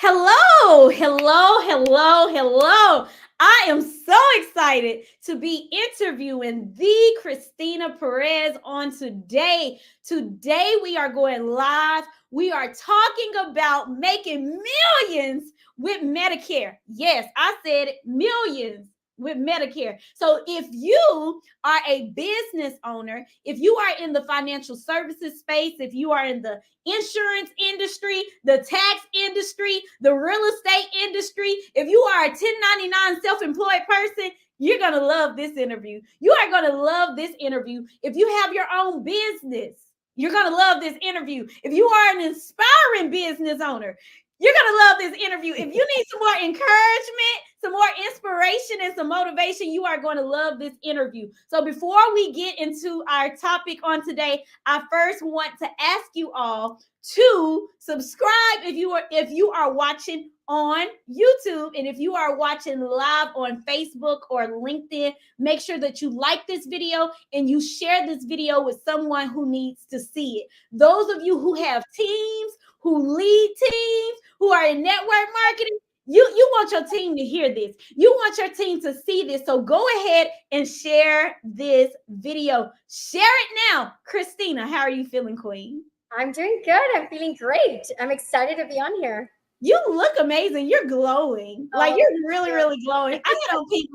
Hello, hello, hello, hello. I am so excited to be interviewing the Christina Perez on today. Today, we are going live. We are talking about making millions with Medicare. Yes, I said it, millions with Medicare. So if you are a business owner, if you are in the financial services space, if you are in the insurance industry, the tax industry, the real estate industry, if you are a 1099 self-employed person, you're going to love this interview. You are going to love this interview. If you have your own business, you're going to love this interview. If you are an inspiring business owner, you're going to love this interview. If you need some more encouragement, some more inspiration, and some motivation, you are going to love this interview. So before we get into our topic on today, I first want to ask you all to subscribe if you are watching on YouTube, and if you are watching live on Facebook or LinkedIn, make sure that you like this video and you share this video with someone who needs to see it. Those of you who have teams, who lead teams, who are in network marketing, you want your team to hear this. You want your team to see this. So go ahead and share this video. Share it now. Christina, how are you feeling, Queen? I'm doing good. I'm feeling great. I'm excited to be on here. You look amazing. You're glowing. Like you're really, really glowing. I had on pink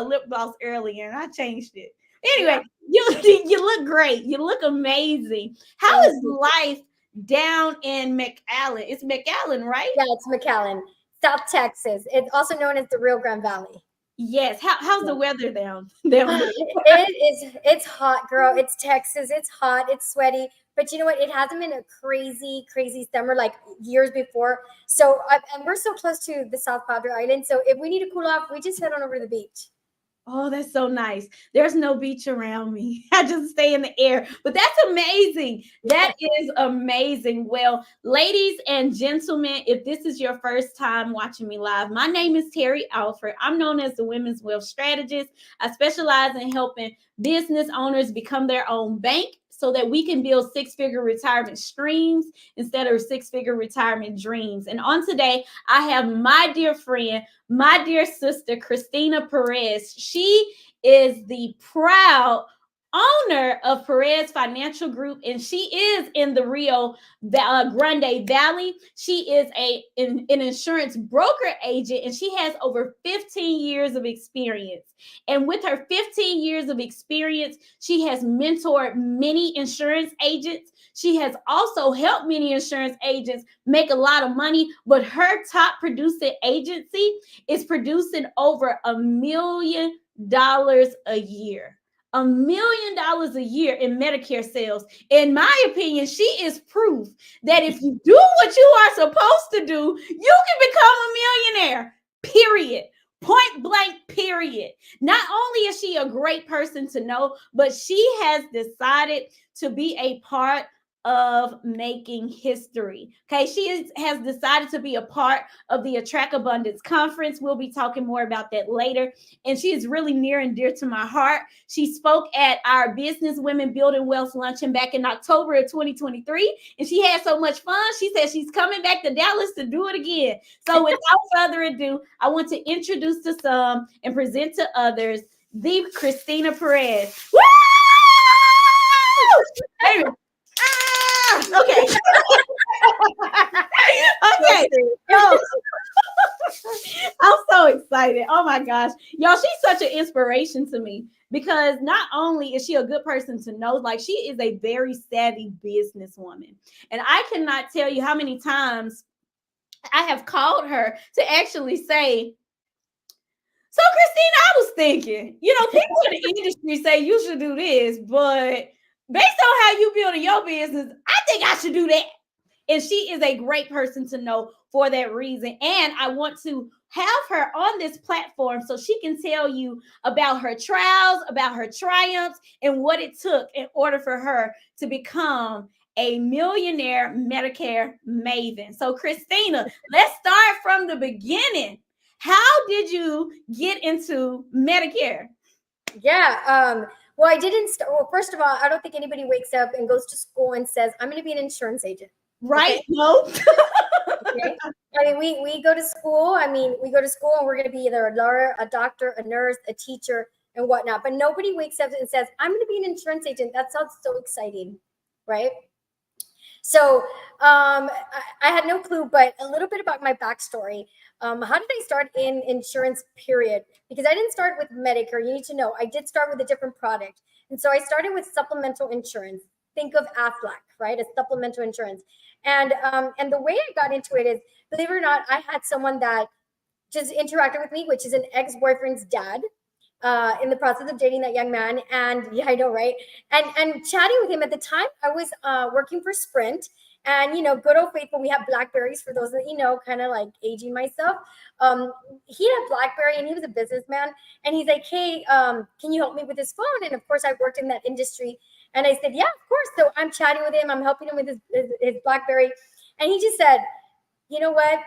lip gloss earlier and I changed it. Anyway, you look great. You look amazing. How is life down in McAllen? It's McAllen, right? Yeah, it's McAllen, South Texas. It's also known as the Rio Grande Valley. Yes. How's the weather down there? It's hot, girl. It's Texas. It's hot. It's sweaty. But you know what? It hasn't been a crazy summer like years before. So, and we're so close to the South Padre Island. So if we need to cool off, we just head on over to the beach. Oh, that's so nice. There's no beach around me. I just stay in the air. But that's amazing. That is amazing. Well, ladies and gentlemen, if this is your first time watching me live, my name is Terry Alford. I'm known as the Women's Wealth Strategist. I specialize in helping business owners become their own bank so that we can build six-figure retirement streams instead of six-figure retirement dreams. And on today, I have my dear friend, my dear sister, Christina Perez. She is the proud owner of Perez Financial Group, and she is in the Rio Grande Valley. She is an insurance broker agent, and she has over 15 years of experience. And with her 15 years of experience, she has mentored many insurance agents. She has also helped many insurance agents make a lot of money, but her top producing agency is producing over $1 million a year. $1 million a year in Medicare sales. In my opinion, she is proof that if you do what you are supposed to do, you can become a millionaire, period. Point blank, period. Not only is she a great person to know, but she has decided to be a part of making history. Okay, she has decided to be a part of the Attract Abundance Conference. We'll be talking more about that later. And she is really near and dear to my heart. She spoke at our Business Women Building Wealth Luncheon back in October of 2023. And she had so much fun. She said she's coming back to Dallas to do it again. So without further ado, I want to introduce to some and present to others the Christina Perez. Woo! Anyway. Okay. Okay. I'm so excited. Oh my gosh. Y'all, she's such an inspiration to me because not only is she a good person to know, like she is a very savvy businesswoman. And I cannot tell you how many times I have called her to actually say, so Christina, I was thinking, people in the industry say you should do this, but based on how you building your business, I think I should do that. And she is a great person to know for that reason. And I want to have her on this platform so she can tell you about her trials, about her triumphs, and what it took in order for her to become a millionaire Medicare maven. So Christina, let's start from the beginning. How did you get into Medicare? Yeah. Well, I didn't start. Well, first of all, I don't think anybody wakes up and goes to school and says, I'm going to be an insurance agent. Right? Okay? No. Okay. mean, we go to school. I mean, we go to school and we're going to be either a lawyer, a doctor, a nurse, a teacher, and whatnot. But nobody wakes up and says, I'm going to be an insurance agent. That sounds so exciting, right? So I had no clue, but a little bit about my backstory. How did I start in insurance, period? Because I didn't start with Medicare. You need to know, I did start with a different product. And so I started with supplemental insurance. Think of Aflac, right? As supplemental insurance. And the way I got into it is, believe it or not, I had someone that just interacted with me, which is an ex-boyfriend's dad, in the process of dating that young man. And yeah, I know, right? And chatting with him at the time, I was working for Sprint. And, you know, good old faithful, we have Blackberries, for those that you know, kind of like aging myself. He had Blackberry and he was a businessman. And he's like, hey, can you help me with his phone? And of course, I worked in that industry. And I said, yeah, of course. So I'm chatting with him. I'm helping him with his Blackberry. And he just said, you know what?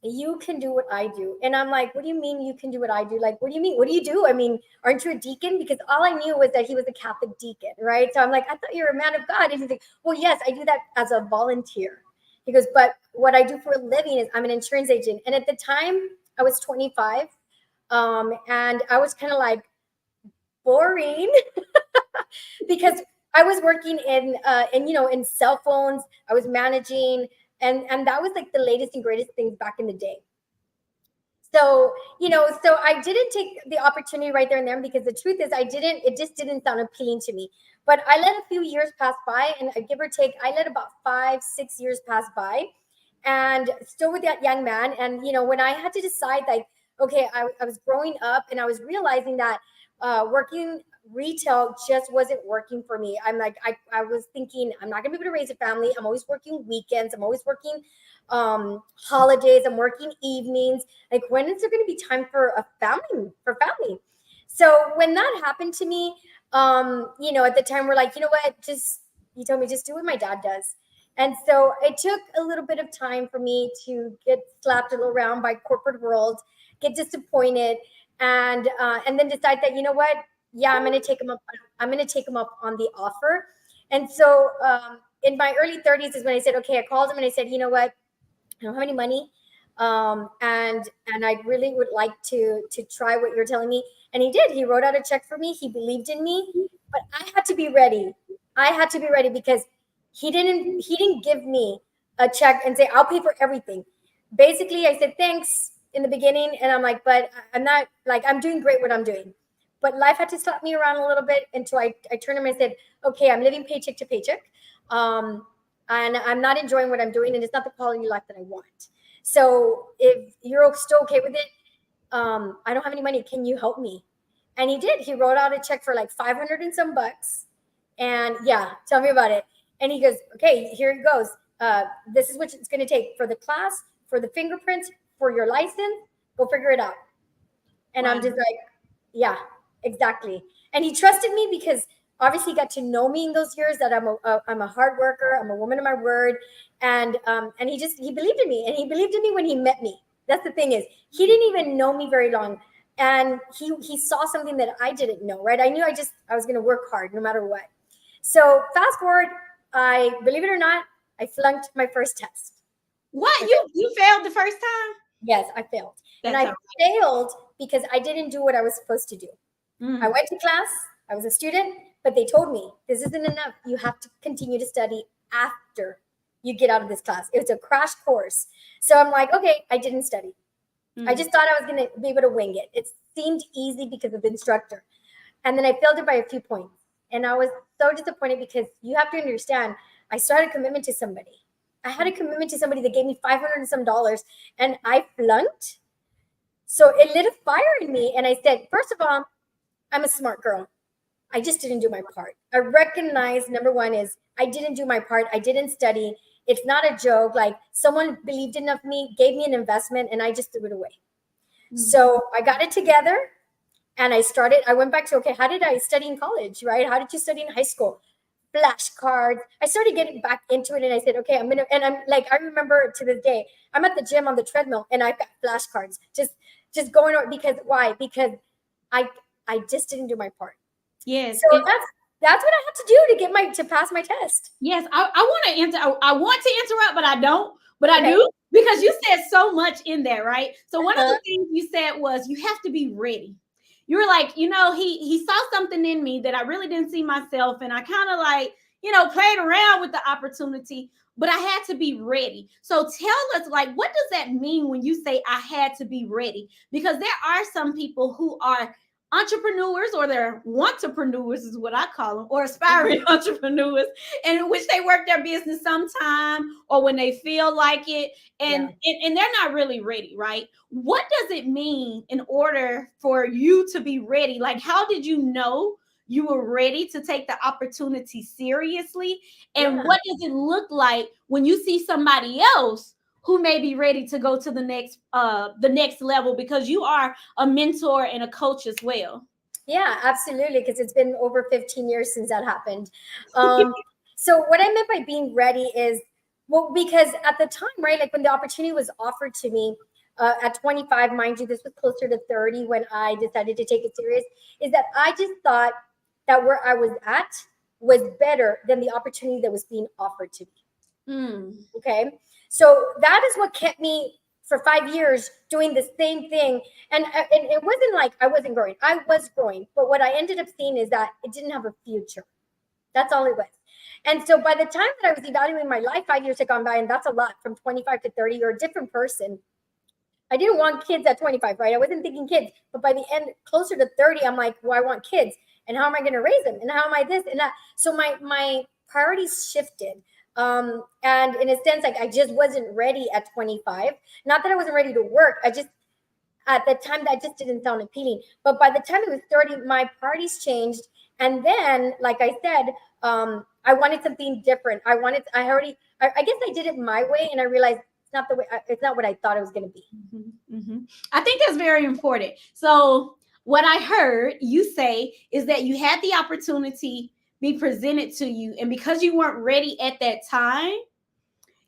You can do what I do. And I'm like, what do you mean you can do what I do? Like, what do you mean? What do you do? I mean, aren't you a deacon? Because all I knew was that he was a Catholic deacon, right? So I'm like, I thought you were a man of God. And he's like, well, yes, I do that as a volunteer. He goes, but what I do for a living is I'm an insurance agent. And at the time I was 25. And I was kind of like, boring. Because I was working in cell phones. I was managing, and that was like the latest and greatest things back in the day. So, so I didn't take the opportunity right there and then, because the truth is it just didn't sound appealing to me. But I let a few years pass by, and give or take, I let about 5-6 years pass by, and still with that young man. And, when I had to decide, like, okay, I was growing up and I was realizing that working retail just wasn't working for me. I'm like, I was thinking, I'm not gonna be able to raise a family. I'm always working weekends. I'm always working holidays. I'm working evenings. Like, when is there gonna be time for family? So when that happened to me, at the time we're like, you know what, you told me, just do what my dad does. And so it took a little bit of time for me to get slapped around by corporate world, get disappointed, and then decide that, you know what, yeah, I'm going to take him up. I'm going to take him up on the offer. And so in my early 30s is when I said, okay, I called him and I said, you know what, I don't have any money. And I really would like to try what you're telling me. And he did. He wrote out a check for me. He believed in me, but I had to be ready. Because he didn't give me a check and say, I'll pay for everything. Basically, I said, thanks in the beginning. And I'm like, but I'm not, like, I'm doing great what I'm doing. But life had to slap me around a little bit until I turned him and said, okay, I'm living paycheck to paycheck. And I'm not enjoying what I'm doing, and it's not the quality of life that I want. So if you're still okay with it, I don't have any money. Can you help me? And he did. He wrote out a check for like 500 and some bucks. And yeah, tell me about it. And he goes, okay, here it goes. This is what it's going to take for the class, for the fingerprints, for your license. Go figure it out. And wow. I'm just like, yeah, exactly. And he trusted me because obviously he got to know me in those years, that I'm a hard worker. I'm a woman of my word. And he believed in me, and he believed in me when he met me. That's the thing, is he didn't even know me very long. And he saw something that I didn't know, right? I knew I was going to work hard no matter what. So fast forward, believe it or not, I flunked my first test. What? You failed the first time? Yes, I failed. And I failed because I didn't do what I was supposed to do. I went to class. I was a student, but they told me this isn't enough. You have to continue to study after you get out of this class. It was a crash course. So I'm like, okay, I didn't study. I just thought I was going to be able to wing it. It seemed easy because of the instructor. And then I failed it by a few points. And I was so disappointed, because you have to understand, I started a commitment to somebody. I had a commitment to somebody that gave me $500 and some, and I flunked. So it lit a fire in me. And I said, first of all, I'm a smart girl. I just didn't do my part. I recognize, number one, is I didn't do my part. I didn't study. It's not a joke. Like, someone believed enough in me, gave me an investment, and I just threw it away. So I got it together, and I went back to, okay, how did I study in college, right? How did you study in high school? Flashcards. I started getting back into it, and I said, okay, I'm like, I remember to this day, I'm at the gym on the treadmill, and I've got flashcards just going on. Because why? Because I just didn't do my part. Yes. So that's what I had to do to pass my test. Yes. I want to answer. I want to interrupt, but I don't. But okay. I do. because you said so much in there, right? So one of Uh-huh. the things you said was you have to be ready. You were like, he saw something in me that I really didn't see myself, and I kind of like, played around with the opportunity, but I had to be ready. So tell us, like, what does that mean when you say I had to be ready? Because there are some people who are entrepreneurs, or they're wantrepreneurs is what I call them, or aspiring entrepreneurs, in which they work their business sometime or when they feel like it, Yeah. and they're not really ready, right? What does it mean in order for you to be ready? Like, how did you know you were ready to take the opportunity seriously? And Yeah. what does it look like when you see somebody else who may be ready to go to the next level, because you are a mentor and a coach as well? Yeah, absolutely. Because it's been over 15 years since that happened. Um, so what I meant by being ready is, well, because at the time, right, like when the opportunity was offered to me at 25, mind you, this was closer to 30 when I decided to take it serious, is that I just thought that where I was at was better than the opportunity that was being offered to me. Mm. Okay. So that is what kept me for 5 years doing the same thing. And it wasn't like I wasn't growing. I was growing. But what I ended up seeing is that it didn't have a future. That's all it was. And so by the time that I was evaluating my life, 5 years had gone by, and that's a lot from 25 to 30. You're a different person. I didn't want kids at 25, right? I wasn't thinking kids. But by the end, closer to 30, I'm like, well, I want kids. And how am I going to raise them? And how am I this and that? So my priorities shifted. And in a sense, like I just wasn't ready at 25. Not that I wasn't ready to work. I just, at the time, that just didn't sound appealing. But by the time it was 30, my priorities changed. And then, like I said, I wanted something different. I guess I did it my way, and I realized it's not the way, it's not what I thought it was going to be. Mm-hmm, mm-hmm. I think that's very important. So, what I heard you say is that you had the opportunity be presented to you, and because you weren't ready at that time,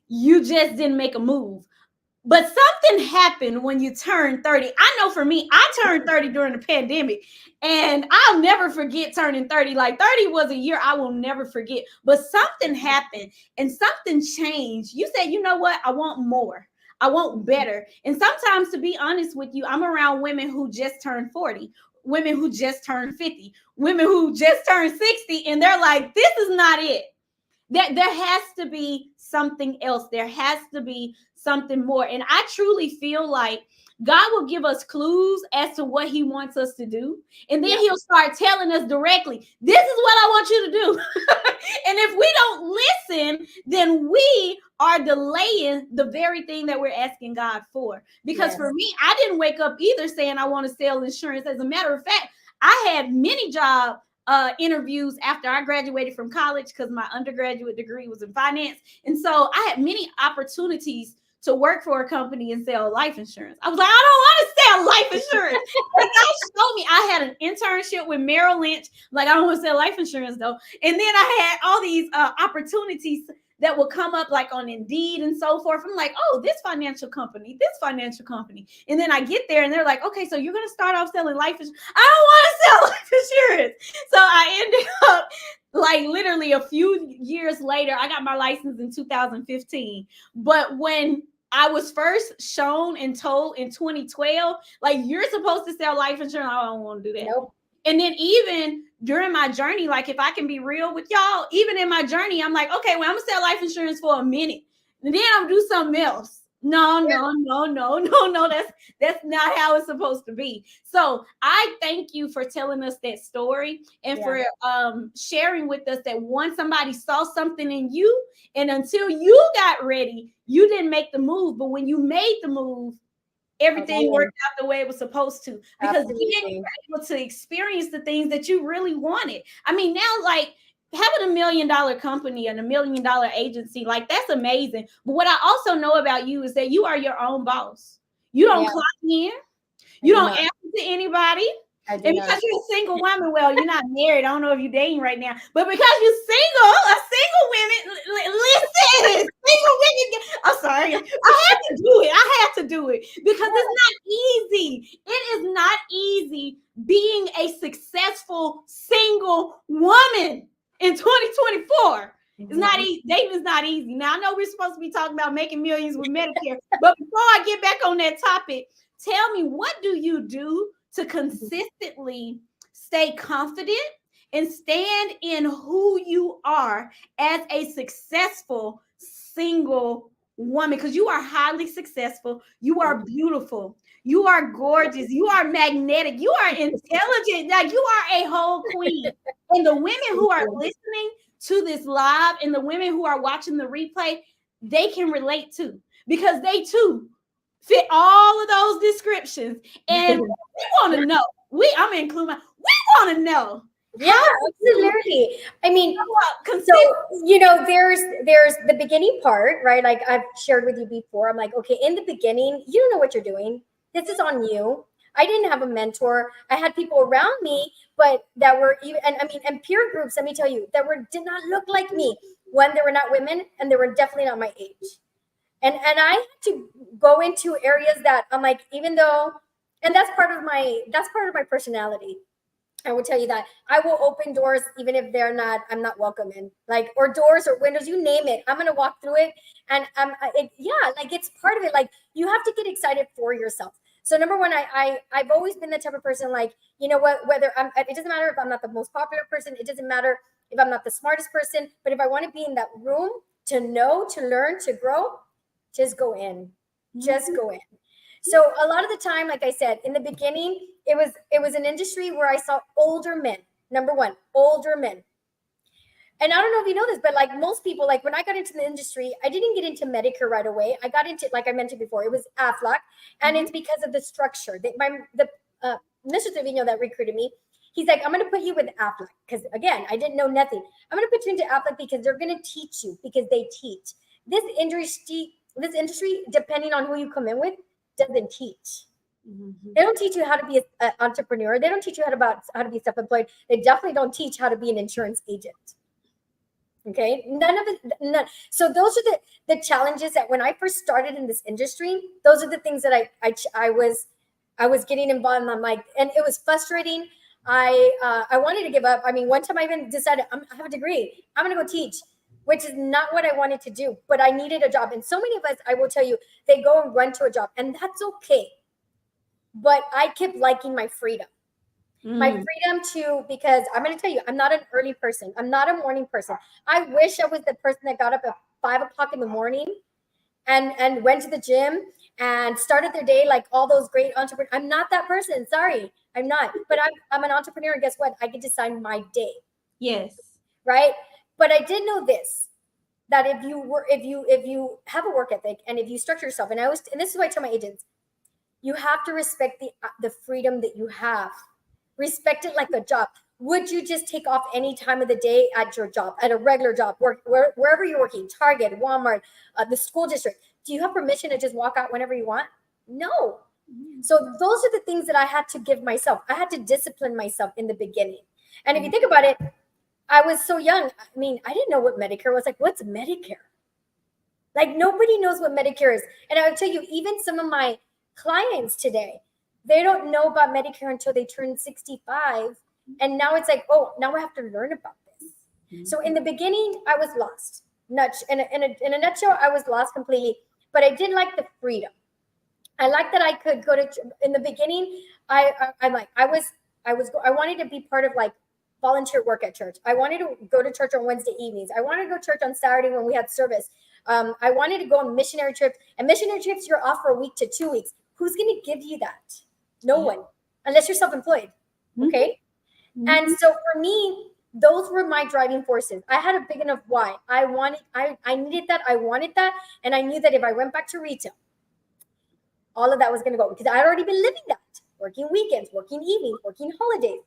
you just didn't make a move. But something happened when you turned 30. I know for me, I turned 30 during the pandemic, and I'll never forget turning 30. Like 30 was a year I will never forget. But something happened and something changed. You said, you know what? I want more. I want better. And sometimes, to be honest with you, I'm around women who just turned 40, women who just turned 50, women who just turned 60, and they're like, this is not it. That there has to be something else. There has to be something more. And I truly feel like God will give us clues as to what he wants us to do. And then he'll start telling us directly, this is what I want you to do. And if we don't listen, then we are delaying the very thing that we're asking God for. Because for me, I didn't wake up either saying I want to sell insurance. As a matter of fact, I had many job interviews after I graduated from college, because my undergraduate degree was in finance. And so I had many opportunities to work for a company and sell life insurance. I was like, I don't want to sell life insurance. And God showed me, I had an internship with Merrill Lynch. Like, I don't want to sell life insurance though. And then I had all these opportunities that will come up like on Indeed and so forth. I'm like, oh, this financial company. And then I get there and they're like, okay, so you're going to start off selling life insurance. I don't want to sell life insurance. So I ended up, like, literally a few years later, I got my license in 2015. But when I was first shown and told in 2012, like, you're supposed to sell life insurance, I don't want to do that. Nope. And then even during my journey, like, if I can be real with y'all, even in my journey, I'm like, okay, well, I'm gonna sell life insurance for a minute, and then I'm gonna do something else. No. That's not how it's supposed to be. So I thank you for telling us that story, and for sharing with us that once somebody saw something in you, and until you got ready, you didn't make the move. But when you made the move, everything worked out the way it was supposed to, because then you were able to experience the things that you really wanted. I mean, now, like, having $1 million company and $1 million agency, like, that's amazing. But what I also know about you is that you are your own boss. You don't clock in. You don't answer to anybody. And because you're a single woman, well, you're not married. I don't know if you're dating right now, but because you're single, listen, single women. I'm sorry, I had to do it because it's not easy. It is not easy being a successful single woman in 2024. It's not easy. Dating is not easy. Now I know we're supposed to be talking about making millions with Medicare, but before I get back on that topic, tell me, what do you do to consistently stay confident and stand in who you are as a successful single woman? Because you are highly successful, you are beautiful, you are gorgeous, you are magnetic, you are intelligent, like you are a whole queen. And the women who are listening to this live and the women who are watching the replay, they can relate to, because they too fit all of those descriptions. And we want to know. I'm including we want to know. Yeah, absolutely. I mean, So there's the beginning part, right? Like I've shared with you before. I'm like, okay, in the beginning, you don't know what you're doing. This is on you. I didn't have a mentor. I had people around me, but that were even, and peer groups, let me tell you, that did not look like me. One, they were not women, and they were definitely not my age. And I had to go into areas that I'm like, even though, and that's part of my personality. I will tell you that I will open doors even if I'm not welcome in, like, or doors or windows, you name it. I'm gonna walk through it, and like it's part of it. Like you have to get excited for yourself. So number one, I've always been the type of person, like, you know what, it doesn't matter if I'm not the most popular person, it doesn't matter if I'm not the smartest person, but if I want to be in that room to know, to learn, to grow, just go in, just go in. So a lot of the time, like I said, in the beginning, it was an industry where I saw older men. Number one, older men. And I don't know if you know this, but like most people, like when I got into the industry, I didn't get into Medicare right away. I got into, like I mentioned before, it was AFLAC, and it's because of the structure. Mr. Trevino that recruited me, he's like, I'm going to put you with AFLAC because, again, I didn't know nothing. I'm going to put you into AFLAC because they're going to teach you, because they teach. This industry, depending on who you come in with, doesn't teach. They don't teach you how to be an entrepreneur. They don't teach you how to be self-employed. They definitely don't teach how to be an insurance agent. Okay, none of it. None. So those are the challenges that when I first started in this industry, those are the things that I was getting involved in. I'm like, and it was frustrating. I wanted to give up. I mean, one time I even decided I have a degree, I'm gonna go teach, which is not what I wanted to do, but I needed a job. And so many of us, I will tell you, they go and run to a job, and that's okay. But I kept liking my freedom. My freedom to, because I'm going to tell you, I'm not an early person. I'm not a morning person. I wish I was the person that got up at 5 o'clock in the morning and went to the gym and started their day like all those great entrepreneurs. I'm not that person. Sorry, I'm not. But I'm an entrepreneur, and guess what? I get to design my day. Yes. Right. But I did know this, that if you have a work ethic and if you structure yourself, and this is why I tell my agents, you have to respect the freedom that you have. Respect it like a job. Would you just take off any time of the day at your job, at a regular job, wherever you're working, Target, Walmart, the school district? Do you have permission to just walk out whenever you want? No. So those are the things that I had to give myself. I had to discipline myself in the beginning. And if you think about it, I was so young. I mean, I didn't know what Medicare was. Like, what's Medicare? Like, nobody knows what Medicare is. And I would tell you, even some of my clients today, they don't know about Medicare until they turn 65. And now it's like, oh, now I have to learn about this. So in the beginning, I was lost. In a nutshell, I was lost completely. But I did like the freedom. I like that I could go to, in the beginning, I wanted to be part of like volunteer work at church. I wanted to go to church on Wednesday evenings. I wanted to go to church on Saturday when we had service. I wanted to go on missionary trips. And missionary trips, you're off for a week to 2 weeks. Who's going to give you that? No one, unless you're self-employed. Okay. And so for me, those were my driving forces. I had a big enough why. I needed that. I wanted that. And I knew that if I went back to retail, all of that was going to go, because I had already been living that, working weekends, working evenings, working holidays.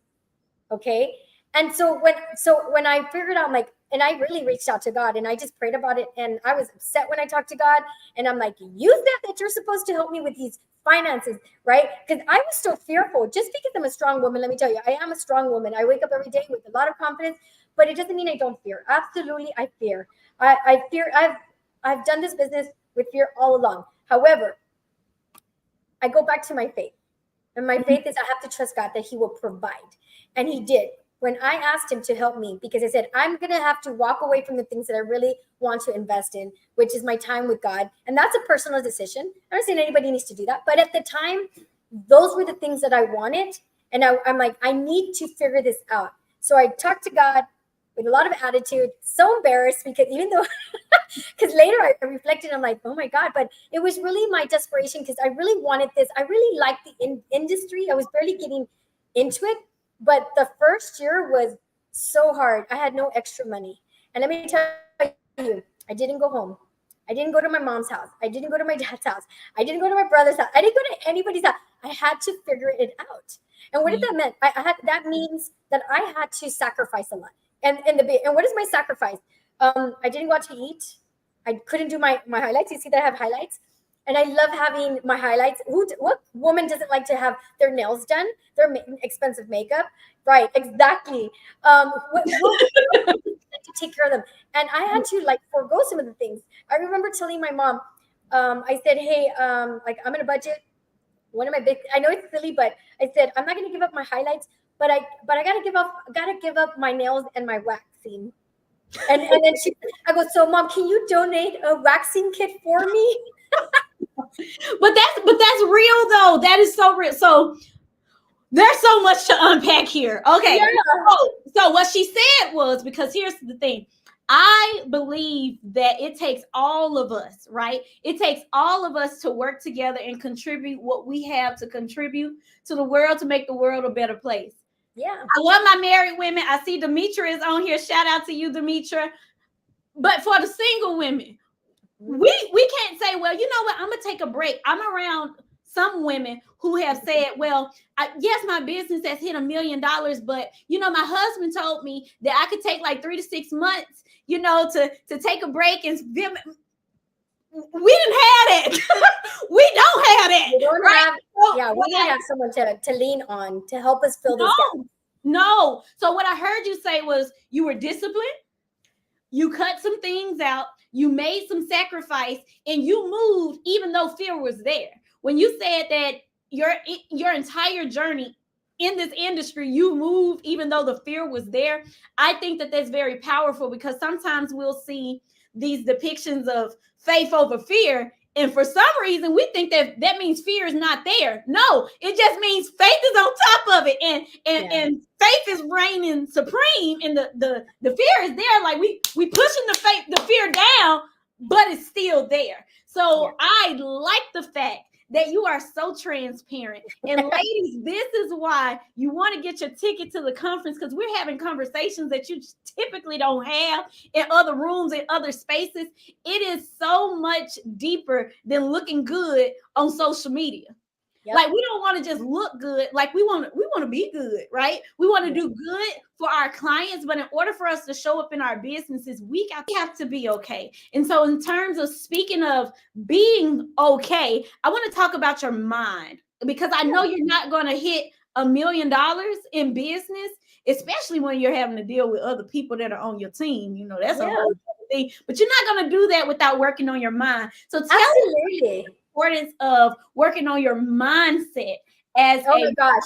Okay. And so when I figured out, like, and I really reached out to God and I just prayed about it. And I was upset when I talked to God, and I'm like, use that you're supposed to help me with these finances, right? Because I was so fearful. Just because I'm a strong woman, let me tell you, I am a strong woman. I wake up every day with a lot of confidence, but it doesn't mean I don't fear. Absolutely, I fear. I fear. I've done this business with fear all along. However, I go back to my faith. And my faith is I have to trust God that He will provide. And He did. when I asked him to help me, because I said, I'm going to have to walk away from the things that I really want to invest in, which is my time with God. And that's a personal decision. I'm not saying anybody needs to do that. But at the time, those were the things that I wanted. And I'm like, I need to figure this out. So I talked to God with a lot of attitude, so embarrassed, because even though, because later I reflected, I'm like, oh my God, but it was really my desperation, because I really wanted this. I really liked the industry. I was barely getting into it. But the first year was so hard. I had no extra money. And let me tell you, I didn't go home. I didn't go to my mom's house. I didn't go to my dad's house. I didn't go to my brother's house. I didn't go to anybody's house. I had to figure it out. And what did that mean? That means that I had to sacrifice a lot. And what is my sacrifice? I didn't go out to eat. I couldn't do my highlights. You see that I have highlights? And I love having my highlights. What woman doesn't like to have their nails done, their expensive makeup? Right, exactly. What to take care of them? And I had to like forego some of the things. I remember telling my mom, I said, hey, like I'm in a budget. One of my big, I know it's silly, but I said I'm not going to give up my highlights, but I gotta give up my nails and my waxing. And then I go, so mom, can you donate a waxing kit for me? But that's real though. That is so real. So there's so much to unpack here. Okay. Yeah. So what she said was, because here's the thing. I believe that it takes all of us, right? It takes all of us to work together and contribute what we have to contribute to the world, to make the world a better place. Yeah. I love my married women. I see Demetra is on here. Shout out to you, Demetra. But for the single women, we can't say, well, you know what, I'm gonna take a break. I'm around some women who have said, well, yes, my business has hit $1 million, but you know, my husband told me that I could take like 3 to 6 months, you know, to take a break. And we didn't have that. We don't have that. We don't right? have, yeah, we didn't have someone to lean on to help us fill this gap. No. So what I heard you say was you were disciplined. You cut some things out, you made some sacrifice, and you moved even though fear was there. When you said that your entire journey in this industry, you moved even though the fear was there, I think that that's very powerful, because sometimes we'll see these depictions of faith over fear, and for some reason we think that means fear is not there. No, it just means faith is on top of it, and faith is reigning supreme, and the fear is there. Like we pushing the fear down, but it's still there. So I like the fact that you are so transparent. And ladies, this is why you want to get your ticket to the conference, because we're having conversations that you typically don't have in other rooms, in other spaces. It is so much deeper than looking good on social media. Yep. Like we don't want to just look good. Like we want to be good, right? We want to do good for our clients, but in order for us to show up in our businesses, we have to be okay. And so in terms of speaking of being okay, I want to talk about your mind, because I know you're not going to hit $1 million in business, especially when you're having to deal with other people that are on your team. You know, that's a whole thing, but you're not going to do that without working on your mind. So tell me importance of working on your mindset as my gosh.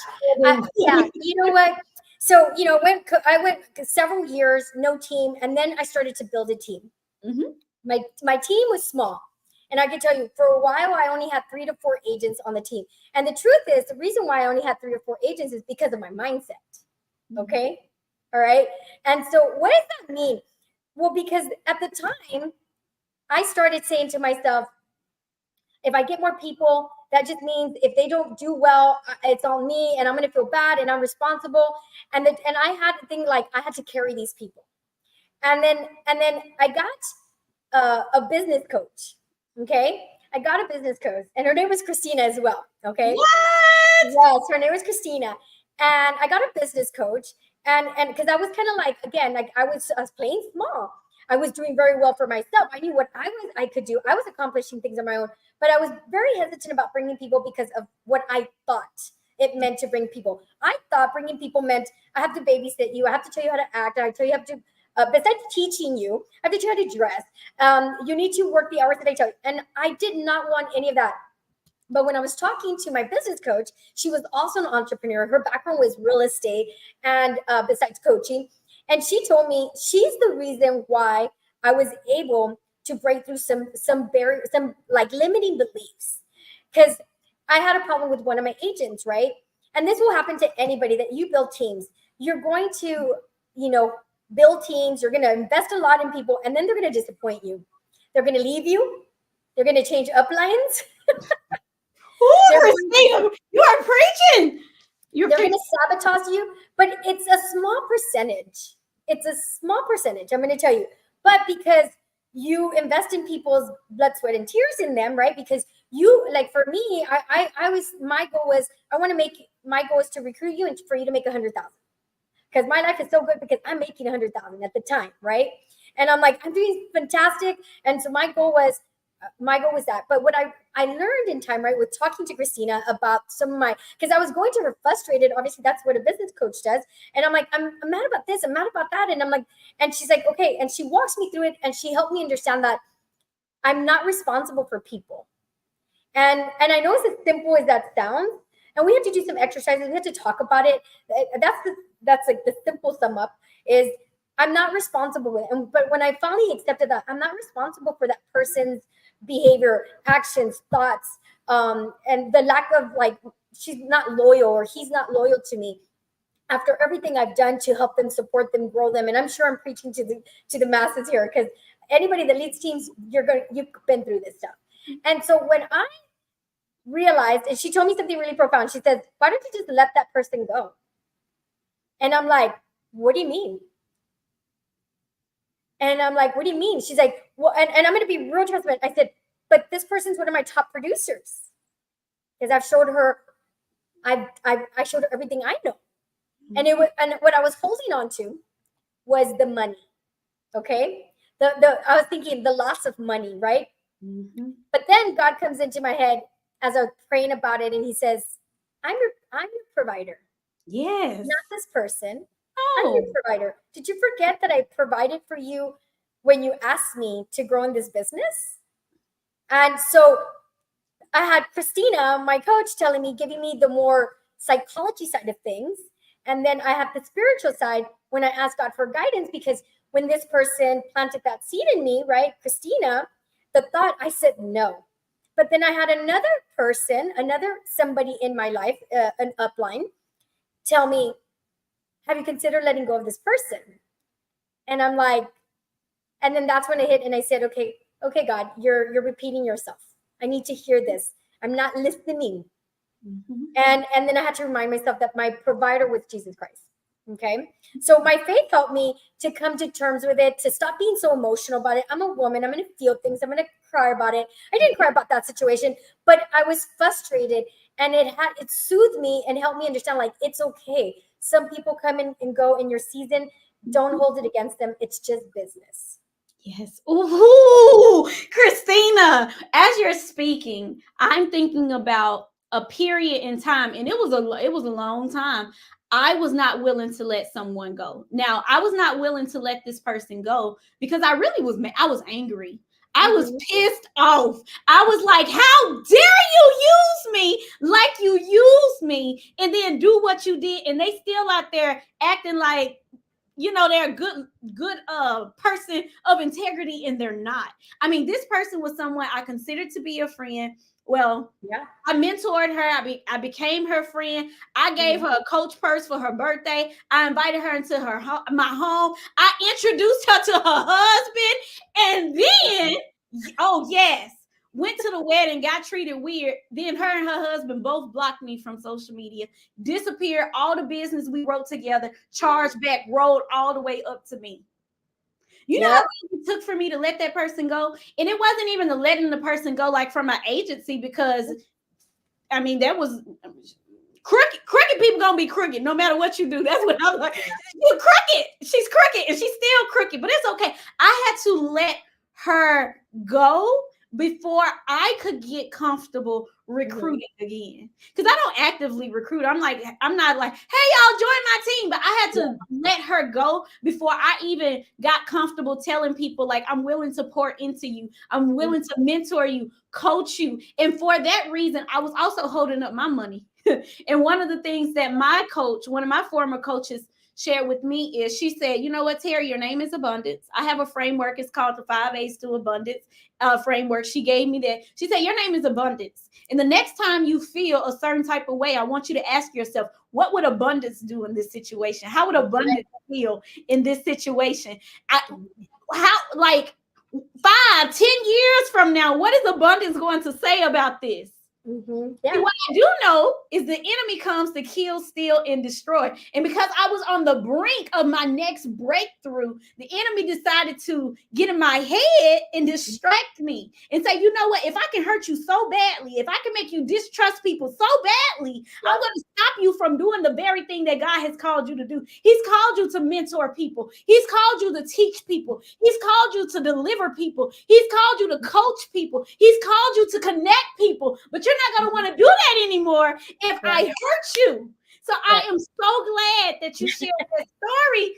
Yeah, you know what? So, you know, I went several years, no team, and then I started to build a team. Mm-hmm. My team was small. And I can tell you, for a while, I only had 3 to 4 agents on the team. And the truth is, the reason why I only had 3 or 4 agents is because of my mindset. Okay? All right? And so what does that mean? Well, because at the time, I started saying to myself, if I get more people, that just means if they don't do well, it's on me, and I'm going to feel bad, and I'm responsible. And I had to think like I had to carry these people. And then I got a business coach. Okay, I got a business coach, and her name was Christina as well. Okay, what? Yes, her name was Christina, and I got a business coach, and because I was kind of like, again, like I was playing small. I was doing very well for myself. I knew what I could do. I was accomplishing things on my own, but I was very hesitant about bringing people because of what I thought it meant to bring people. I thought bringing people meant I have to babysit you. I have to tell you how to act. I tell you how to, besides teaching you, I have to tell you how to dress. You need to work the hours that I tell you. And I did not want any of that. But when I was talking to my business coach, she was also an entrepreneur. Her background was real estate and besides coaching. And she told me she's the reason why I was able to break through some barrier, some like limiting beliefs. Because I had a problem with one of my agents, right? And this will happen to anybody that you build teams. You're going to, build teams, you're going to invest a lot in people, and then they're going to disappoint you. They're going to leave you. They're going to change uplines. Ooh, Christina, you are preaching. They're going to sabotage you, but it's a small percentage. It's a small percentage, I'm going to tell you. But because you invest in people's blood, sweat, and tears in them, right? Because you, like for me, my goal is to recruit you and for you to make 100,000. Because my life is so good because I'm making 100,000 at the time, right? And I'm like, I'm doing fantastic. And so my goal was that. But what I learned in time, right, with talking to Christina about some of because I was going to her frustrated. Obviously, that's what a business coach does. And I'm like, I'm mad about this. I'm mad about that. And I'm like, and she's like, okay. And she walks me through it. And she helped me understand that I'm not responsible for people. And I know it's as simple as that sounds. And we had to do some exercises. We had to talk about it. That's like the simple sum up is I'm not responsible with it. But when I finally accepted that, I'm not responsible for that person's behavior, actions, thoughts, and the lack of she's not loyal or he's not loyal to me after everything I've done to help them, support them, grow them. And I'm sure I'm preaching to the masses here because anybody that leads teams, you've been through this stuff. And so when I realized, and she told me something really profound, she says, why don't you just let that person go? And I'm like, what do you mean? And I'm like, what do you mean? She's like, well, and I'm going to be real transparent. I said, but this person's one of my top producers because I've showed her, I showed her everything I know. And what I was holding on to was the money. Okay. I was thinking the loss of money, right? Mm-hmm. But then God comes into my head as I was praying about it. And he says, I'm your provider. Yes. Not this person. I'm your provider. Did you forget that I provided for you when you asked me to grow in this business? And so I had Christina, my coach, giving me the more psychology side of things. And then I have the spiritual side when I asked God for guidance, because when this person planted that seed in me, right, Christina, the thought, I said no. But then I had somebody in my life, an upline, tell me, have you considered letting go of this person? And I'm like, and then that's when it hit. And I said, okay, God, you're repeating yourself. I need to hear this. I'm not listening. Mm-hmm. And then I had to remind myself that my provider was Jesus Christ. Okay. So my faith helped me to come to terms with it, to stop being so emotional about it. I'm a woman. I'm going to feel things. I'm going to cry about it. I didn't cry about that situation, but I was frustrated, and it soothed me and helped me understand, like, it's okay. Some people come in and go in your season. Don't hold it against them. It's just business. Yes. Ooh, Christina, as you're speaking, I'm thinking about a period in time, and it was a long time. I was not willing to let someone go. Now, I was not willing to let this person go because I really was I was angry. I was pissed off. I was like, how dare you use me like you used me and then do what you did? And they still out there acting like, they're a good person of integrity, and they're not. I mean, this person was someone I considered to be a friend. Well, yeah, I mentored her. I became her friend. I gave her a Coach purse for her birthday. I invited her into my home. I introduced her to her husband, and then, oh yes, went to the wedding, got treated weird. Then her and her husband both blocked me from social media, disappeared all the business we wrote together, charged back, rolled all the way up to me. You know how long it took for me to let that person go? And it wasn't even the letting the person go like from my agency, because I mean, that was crooked people gonna be crooked no matter what you do. That's what I'm like. You're crooked. She's crooked, and she's still crooked, but it's okay. I had to let her go before I could get comfortable recruiting again. Because I don't actively recruit. I'm not like, hey, y'all, join my team. But I had to let her go before I even got comfortable telling people, like, I'm willing to pour into you. I'm willing to mentor you, coach you. And for that reason, I was also holding up my money. And one of the things that one of my former coaches, shared with me is, she said, you know what, Terry, your name is abundance. I have a framework. It's called the 5 A's to Abundance framework. She gave me that. She said, your name is abundance. And the next time you feel a certain type of way, I want you to ask yourself, what would abundance do in this situation? How would abundance feel in this situation? Like 5-10 years from now, what is abundance going to say about this? Yeah. See, what I do know is the enemy comes to kill, steal, and destroy. And because I was on the brink of my next breakthrough, the enemy decided to get in my head and distract me and say, you know what? If I can hurt you so badly, if I can make you distrust people so badly, I'm going to stop you from doing the very thing that God has called you to do. He's called you to mentor people. He's called you to teach people. He's called you to deliver people. He's called you to coach people. He's called you to connect people. But you're not going to want to do that anymore if I hurt you. So I am so glad that you shared that story,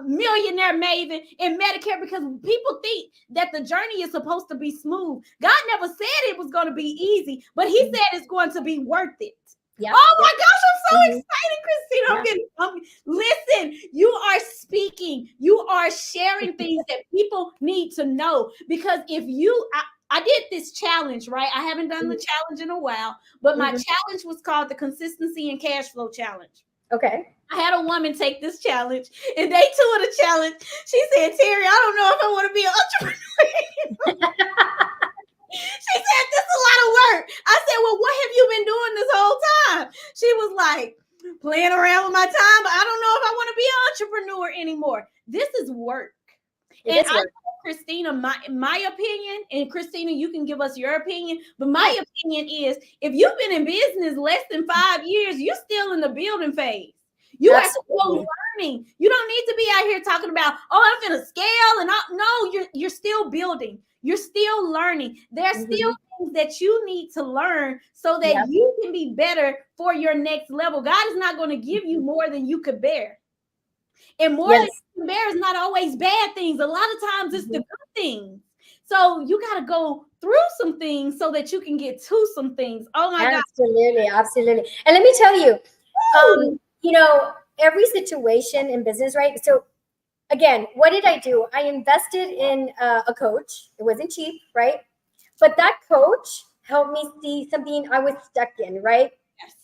Millionaire Maven, in Medicare, because people think that the journey is supposed to be smooth. God never said it was going to be easy, but he said it's going to be worth it. Oh my gosh, I'm so excited, Christina. Listen, you are speaking. You are sharing things that people need to know, because I did this challenge, right? I haven't done the challenge in a while, but my challenge was called the Consistency and Cash Flow Challenge. Okay. I had a woman take this challenge, and day 2 of the challenge, she said, Terry, I don't know if I want to be an entrepreneur. She said, this is a lot of work. I said, well, what have you been doing this whole time? She was like, playing around with my time, but I don't know if I want to be an entrepreneur anymore. This is work. And I, Christina, my opinion, and Christina, you can give us your opinion, but my opinion is, if you've been in business less than 5 years, you're still in the building phase. You are still learning. You don't need to be out here talking about, oh, I'm finna scale and no, you're still building. You're still learning. There's still things that you need to learn so that you can be better for your next level. God is not going to give you more than you could bear. And more than you can bear is not always bad things. A lot of times it's the good things. So you got to go through some things so that you can get to some things. Oh my God. Absolutely. And let me tell you, you know, every situation in business, right? So again, what did I do? I invested in a coach. It wasn't cheap, right? But that coach helped me see something I was stuck in, right? Yes.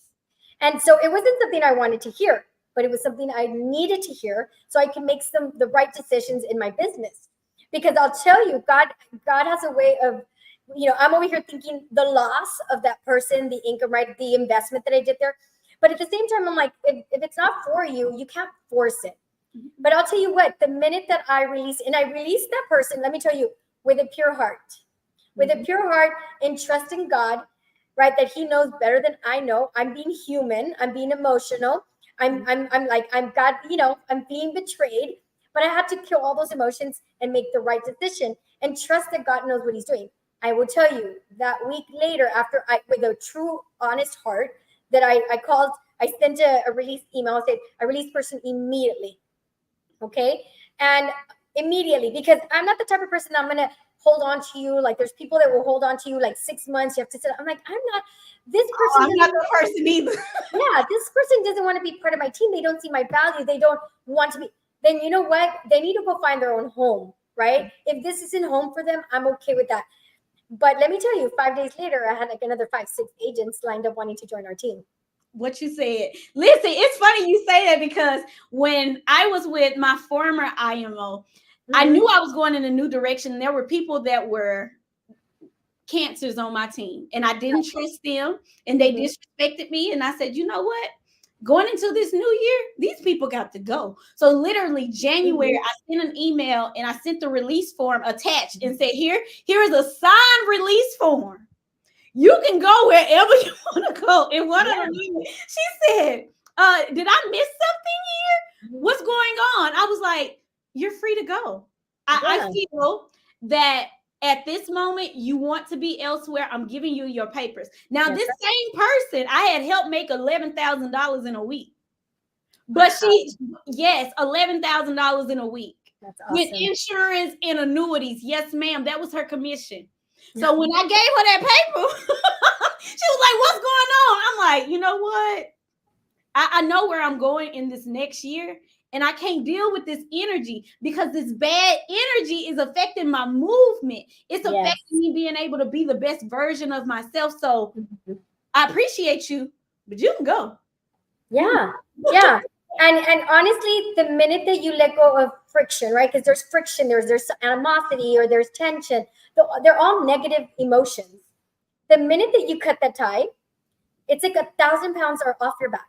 And so it wasn't something I wanted to hear, but it was something I needed to hear so I can make the right decisions in my business. Because I'll tell you, God has a way of, you know, I'm over here thinking the loss of that person, the income, right? The investment that I did there. But at the same time, I'm like, if it's not for you, you can't force it. But I'll tell you what, the minute that I released that person, let me tell you, with a pure heart, and trust in God, right? That he knows better than I know. I'm being human. I'm being emotional. I'm God, you know, I'm being betrayed, but I had to kill all those emotions and make the right decision and trust that God knows what he's doing. I will tell you that week later, after with a true, honest heart, that I called, I sent a release email. I said, I release person immediately. Okay. And immediately, because I'm not the type of person that I'm going to hold on to you. Like there's people that will hold on to you like 6 months. You have to sit. I'm like, I'm not this person. I'm not the person either. Yeah. This person doesn't want to be part of my team. They don't see my value. They don't want to be. Then you know what? They need to go find their own home, right? If this isn't home for them, I'm okay with that. But let me tell you, 5 days later, I had like another 5-6 agents lined up wanting to join our team. What you said. Listen, it's funny you say that, because when I was with my former IMO, I knew I was going in a new direction. There were people that were cancers on my team, and I didn't trust them, and they disrespected me. And I said, you know what? Going into this new year, these people got to go. So literally January, I sent an email and I sent the release form attached and said, here is a signed release form. You can go wherever you want to go. And one of the women, she said, did I miss something here? What's going on? I was like, you're free to go. I feel that at this moment, you want to be elsewhere. I'm giving you your papers. Now, Yes, this sir. same person, I had helped make $11,000 in a week. But Wow. yes, $11,000 in a week That's with awesome. insurance and annuities. Yes, ma'am. That was her commission. Yeah. So when I gave her that paper, she was like, "What's going on?" I'm like, you know what? I know where I'm going in this next year, and I can't deal with this energy because this bad energy is affecting my movement. It's Yes. affecting me being able to be the best version of myself. So Mhm. I appreciate you, but you can go. Yeah. Yeah. And honestly, the minute that you let go of friction, right? Because there's friction, there's animosity or there's tension. They're all negative emotions. The minute that you cut that tie, it's like 1,000 pounds are off your back.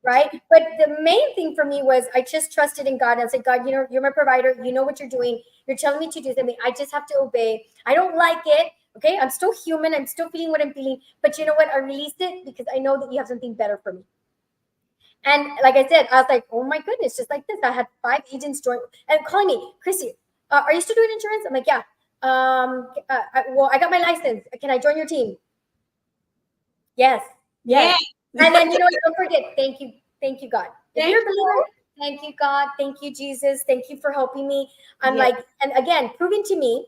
Right. But the main thing for me was I just trusted in God and said, God, you're my provider. You know what you're doing. You're telling me to do something. I just have to obey. I don't like it. Okay. I'm still human. I'm still feeling what I'm feeling. But you know what? I released it because I know that you have something better for me. And like I said, I was like, oh my goodness, just like this. I had 5 agents join and calling me, Chrissy, are you still doing insurance? I'm like, yeah. Well, I got my license. Can I join your team? Yes. Yes. Yeah. And then don't forget, thank you, God. If Thank you're a believer, thank you, God. Thank you, Jesus. Thank you for helping me. I'm Yes. like, and again, proving to me,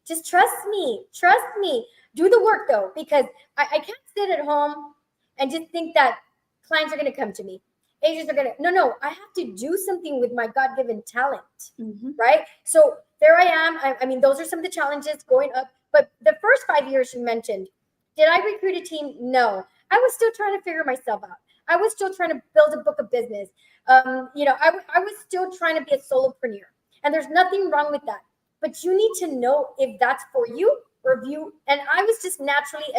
just trust me. Trust me. Do the work though, because I can't sit at home and just think that clients are gonna come to me. Agents are gonna no, I have to do something with my God-given talent. Mhm. Right? So there I am. I mean, those are some of the challenges going up. But the first 5 years you mentioned, did I recruit a team? No. I was still trying to figure myself out. I was still trying to build a book of business. I was still trying to be a solopreneur. And there's nothing wrong with that. But you need to know if that's for you or if you. And I was just naturally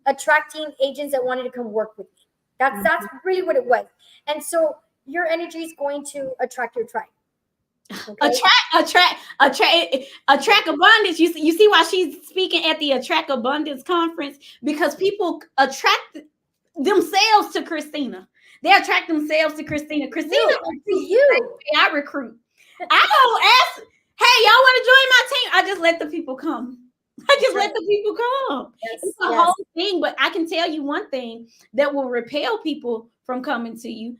attracting agents that wanted to come work with me. That's really what it was. And so your energy is going to attract your tribe. Okay? Attract abundance. You see why she's speaking at the Attract Abundance conference, because people attract themselves to Christina. They attract themselves to Christina. Christina To you. I recruit. I don't ask, hey, y'all want to join my team? I just let the people come. I just let the people come. Yes, It's a yes. whole thing, but I can tell you one thing that will repel people from coming to you.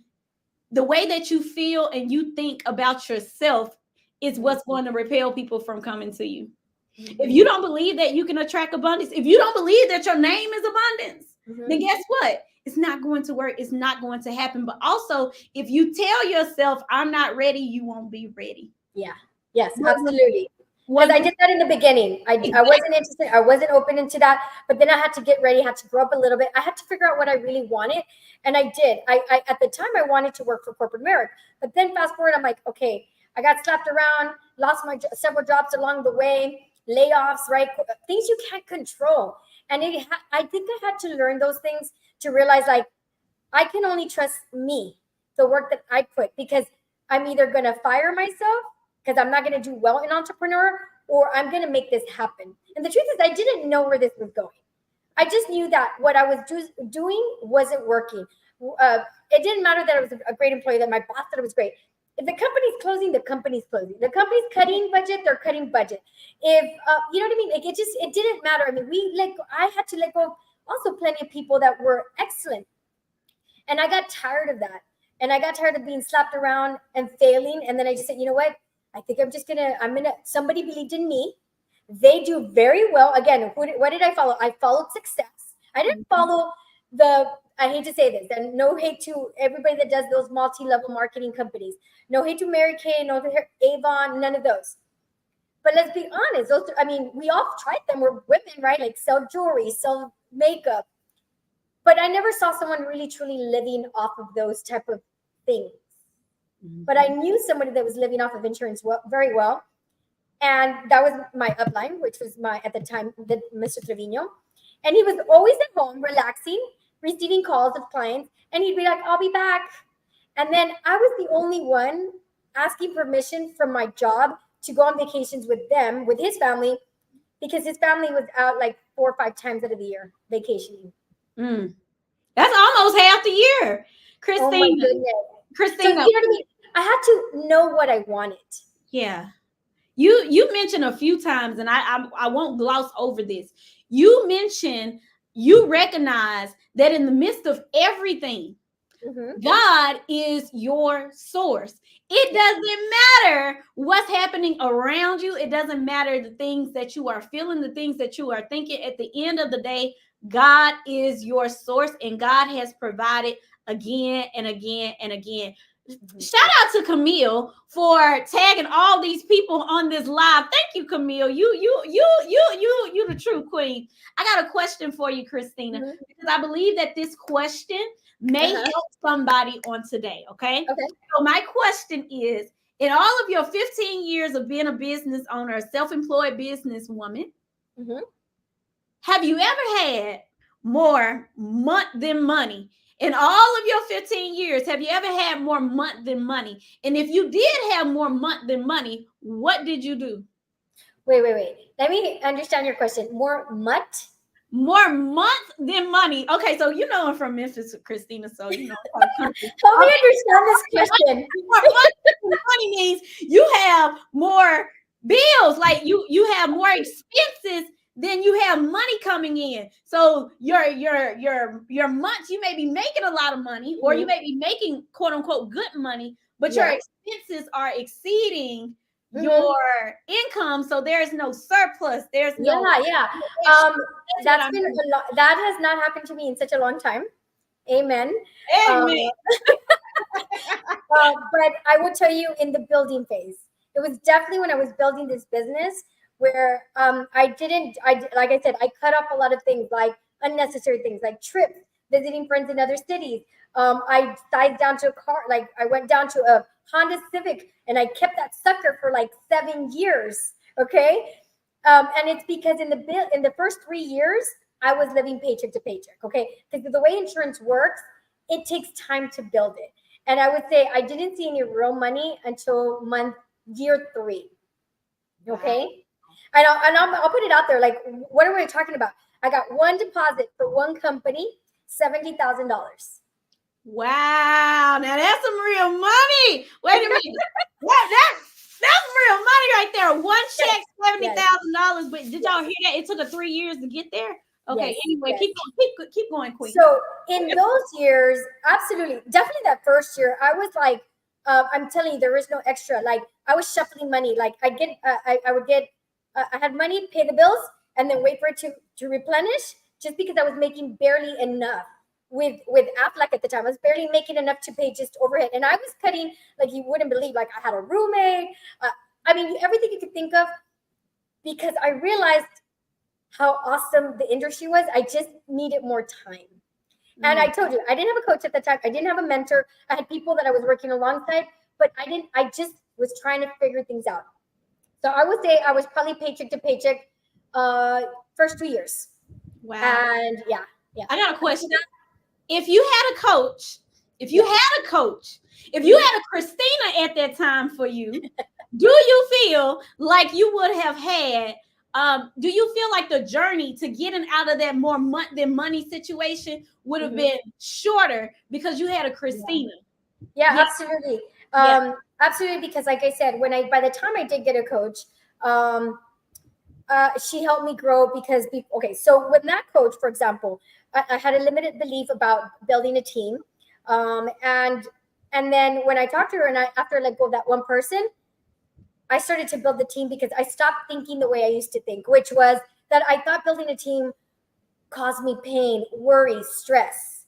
The way that you feel and you think about yourself is what's going to repel people from coming to you. If you don't believe that you can attract abundance, if you don't believe that your name is abundance, then guess what? It's not going to work. It's not going to happen. But also, if you tell yourself, I'm not ready, you won't be ready. Yeah. Yes, absolutely. Because I did that in the beginning. I Exactly. wasn't interested. I wasn't open into that. But then I had to get ready, had to grow up a little bit. I had to figure out what I really wanted. And I did. I at the time, I wanted to work for corporate America. But then fast forward, I'm like, okay, I got slapped around, lost my several jobs along the way, layoffs, right? Things you can't control. And I think I had to learn those things to realize, like, I can only trust me, the work that I put, because I'm either going to fire myself because I'm not going to do well in entrepreneur, or I'm going to make this happen. And the truth is, I didn't know where this was going. I just knew that what I was doing wasn't working. It didn't matter that I was a great employee, that my boss said it was great. If the company's closing, the company's closing. The company's cutting budget, they're cutting budget. If you know what I mean, like it didn't matter. I mean, I had to let go of also plenty of people that were excellent, and I got tired of that. And I got tired of being slapped around and failing. And then I just said, you know what? I think somebody believed in me. They do very well. Again, what did I follow? I followed success. I didn't follow I hate to say this, and no hate to everybody that does those multi-level marketing companies. No hate to Mary Kay, no hate to Avon, none of those. But let's be honest. We all tried them. We're women, right? Like sell jewelry, sell makeup. But I never saw someone really truly living off of those type of things. But I knew somebody that was living off of insurance very well. And that was my upline, which was at the time, Mr. Trevino. And he was always at home, relaxing, receiving calls of clients. And he'd be like, I'll be back. And then I was the only one asking permission from my job to go on vacations with his family, because his family was out like 4 or 5 times out of the year vacationing. That's almost half the year, Christina. Oh my goodness. Christina, so, you know what I mean? I had to know what I wanted. Yeah. you mentioned a few times, and I won't gloss over this. You mentioned you recognize that in the midst of everything, God is your source. It doesn't matter what's happening around you. It doesn't matter the things that you are feeling, the things that you are thinking. At the end of the day, God is your source, and God has provided again and again and again. Shout out to Camille for tagging all these people on this live. Thank you, Camille. You the true queen. I got a question for you, Christina, because I believe that this question may help somebody on today. Okay. So my question is: in all of your 15 years of being a business owner, a self-employed businesswoman, have you ever had more month than money? In all of your 15 years, have you ever had more month than money? And if you did have more month than money, what did you do? Wait. Let me understand your question. More mutt? More month than money. Okay, so you know I'm from Memphis, Christina. So you know. Help me understand this question. More month than money means you have more bills, like you have more expenses then you have money coming in. So your months, you may be making a lot of money, or you may be making quote unquote good money, but your expenses are exceeding your income. So there's no surplus. There's no that's been a lot. That has not happened to me in such a long time. Amen. But I will tell you, in the building phase, it was definitely when I was building this business where like I said, I cut off a lot of things, like unnecessary things, like trips, visiting friends in other cities. I sized down to a car, like I went down to a Honda Civic, and I kept that sucker for like 7 years. Okay, and it's because in the first 3 years, I was living paycheck to paycheck. Okay, because the way insurance works, it takes time to build it. And I would say I didn't see any real money until year 3. Okay. Wow. I'll put it out there. Like, what are we talking about? I got one deposit for one company, $70,000. Wow. Now that's some real money. Wait a minute. That's real money right there. One check, $70,000. But did y'all hear that? It took 3 years to get there. Okay. Anyway, keep going, Queen. So in those years, absolutely, definitely that first year, I was like, I'm telling you, there was no extra. Like, I was shuffling money. Like I had money, pay the bills, and then wait for it to replenish, just because I was making barely enough with Aflac at the time. I was barely making enough to pay just overhead. And I was cutting, like, you wouldn't believe, like I had a roommate. I mean, everything you could think of, because I realized how awesome the industry was. I just needed more time. And I told you, I didn't have a coach at the time. I didn't have a mentor. I had people that I was working alongside, but I just was trying to figure things out. So I would say I was probably paycheck to paycheck first 2 years. Wow. And yeah. I got a question. If you had a coach, if you had a Christina at that time for you, do you feel like you would have had do you feel like the journey to getting out of that more month than money situation would have been shorter because you had a Christina? Yeah, absolutely. Absolutely, because like I said, by the time I did get a coach, she helped me grow because so with that coach, for example, I had a limited belief about building a team. And then when I talked to her, and after I let go of that one person, I started to build the team, because I stopped thinking the way I used to think, which was that I thought building a team caused me pain, worry, stress.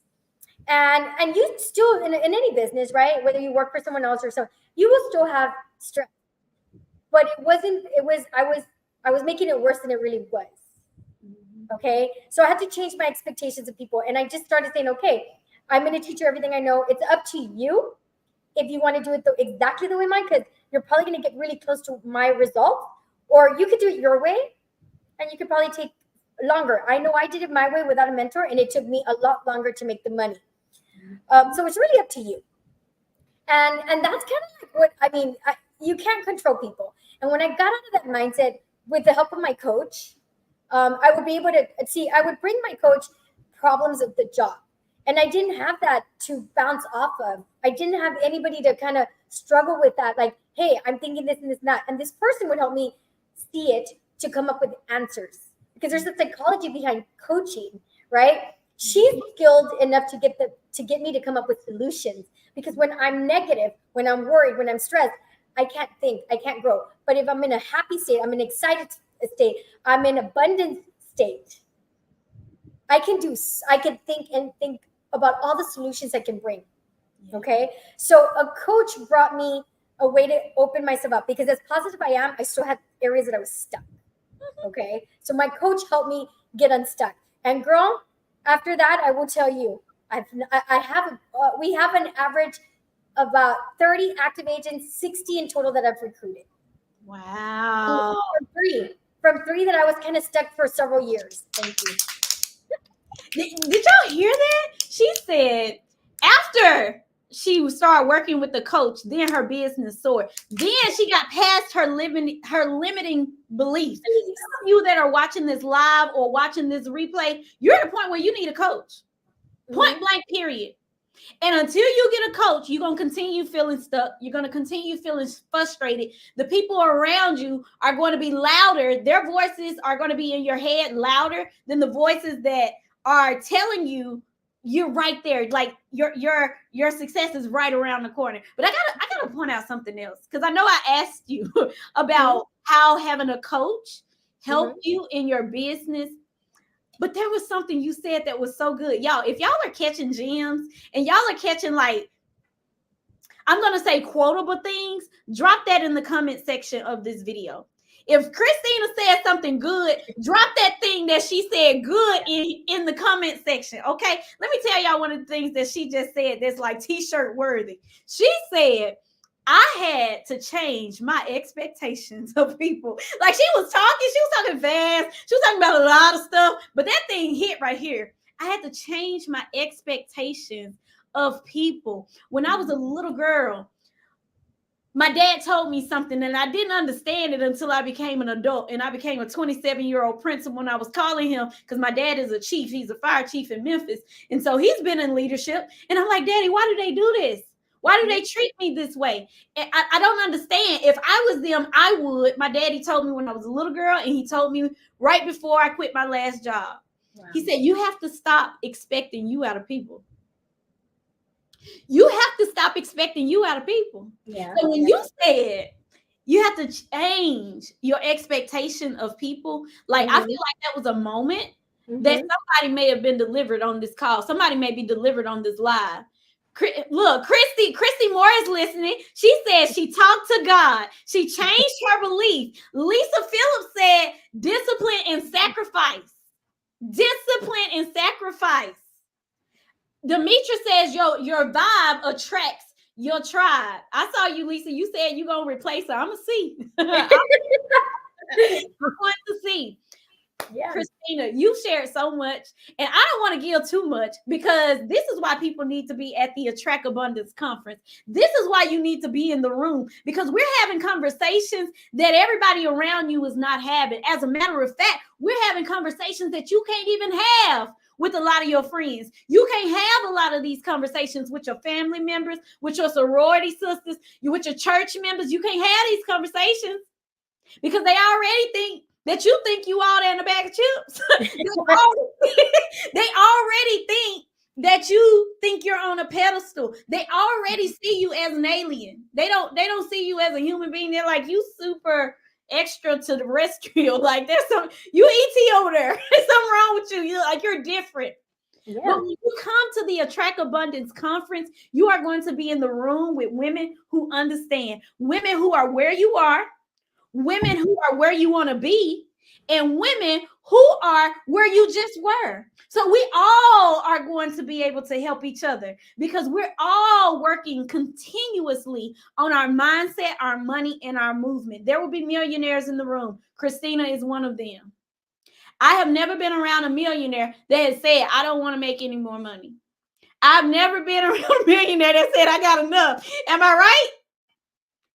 And you still, in any business, right? Whether you work for someone else or someone, you will still have stress. But I was making it worse than it really was. Okay. So I had to change my expectations of people. And I just started saying, okay, I'm going to teach you everything I know. It's up to you if you want to do it exactly the way mine, because you're probably going to get really close to my results, or you could do it your way, and you could probably take longer. I know I did it my way without a mentor, and it took me a lot longer to make the money. So it's really up to you. And that's kind of like what, I mean, you can't control people. And when I got out of that mindset with the help of my coach, I would be able to I would bring my coach problems of the job. And I didn't have that to bounce off of. I didn't have anybody to kind of struggle with that. Like, hey, I'm thinking this and this and that. And this person would help me see it to come up with answers, because there's a psychology behind coaching, right? She's skilled enough to get me to come up with solutions, because when I'm negative, when I'm worried, when I'm stressed, I can't think, I can't grow. But if I'm in a happy state, I'm in an excited state, I'm in abundant state, I can think about all the solutions I can bring. Okay. So a coach brought me a way to open myself up, because as positive I am, I still had areas that I was stuck. Okay. So my coach helped me get unstuck. And girl, after that, I will tell you, we have an average of about 30 active agents, 60 in total that I've recruited. Wow. From three that I was kind of stuck for several years. Thank you. Did y'all hear that? She said after she started working with the coach, then her business soared. Then she got past her limiting beliefs. Some of you that are watching this live or watching this replay, you're at a point where you need a coach. Point blank, period. And until you get a coach, you're going to continue feeling stuck. You're going to continue feeling frustrated. The people around you are going to be louder. Their voices are going to be in your head louder than the voices that are telling you you're right there. Like your success is right around the corner. But I gotta point out something else, because I know I asked you about how having a coach help you in your business. But there was something you said that was so good. Y'all, if y'all are catching gems and y'all are catching, like, I'm going to say quotable things, drop that in the comment section of this video. If Christina said something good, drop that thing that she said good in the comment section, okay? Let me tell y'all one of the things that she just said that's like t-shirt worthy. She said, I had to change my expectations of people. Like, she was talking fast. She was talking about a lot of stuff, but that thing hit right here. I had to change my expectations of people. When I was a little girl, my dad told me something and I didn't understand it until I became an adult, and I became a 27-year-old principal when I was calling him, because my dad is a chief. He's a fire chief in Memphis. And so he's been in leadership. And I'm like, Daddy, why do they do this? Why do they treat me this way? And I don't understand. If I was them, I would. My daddy told me when I was a little girl, and he told me right before I quit my last job. Wow. He said, you have to stop expecting you out of people. You have to stop expecting you out of people. Yeah. So when you said you have to change your expectation of people, like I feel like that was a moment that somebody may have been delivered on this call. Somebody may be delivered on this live. Look, Christy Moore is listening. She said she talked to God. She changed her belief. Lisa Phillips said discipline and sacrifice. Discipline and sacrifice. Demetra says your vibe attracts your tribe. I saw you, Lisa. You said you're going to replace her. I'm going to see. I'm going to see. Yeah. Christina, you shared so much, and I don't want to give too much, because this is why people need to be at the Attract Abundance Conference. This is why you need to be in the room, because we're having conversations that everybody around you is not having. As a matter of fact, we're having conversations that you can't even have with a lot of your friends. You can't have a lot of these conversations with your family members, with your sorority sisters, with your church members. You can't have these conversations because they already think that you think you all there in a bag of chips. They already think that you think you're on a pedestal. They already see you as an alien. They don't see you as a human being. They're like, you super extra to the terrestrial. Like, there's you ET over there. There's something wrong with you. You're different. Yeah. But when you come to the Attract Abundance Conference, you are going to be in the room with women who understand, women who are where you are, women who are where you want to be, and women who are where you just were. So we all are going to be able to help each other, because we're all working continuously on our mindset, our money, and our movement. There will be millionaires in the room. Christina is one of them. I have never been around a millionaire that has said, I don't want to make any more money. I've never been around a millionaire that said, I got enough. Am I right?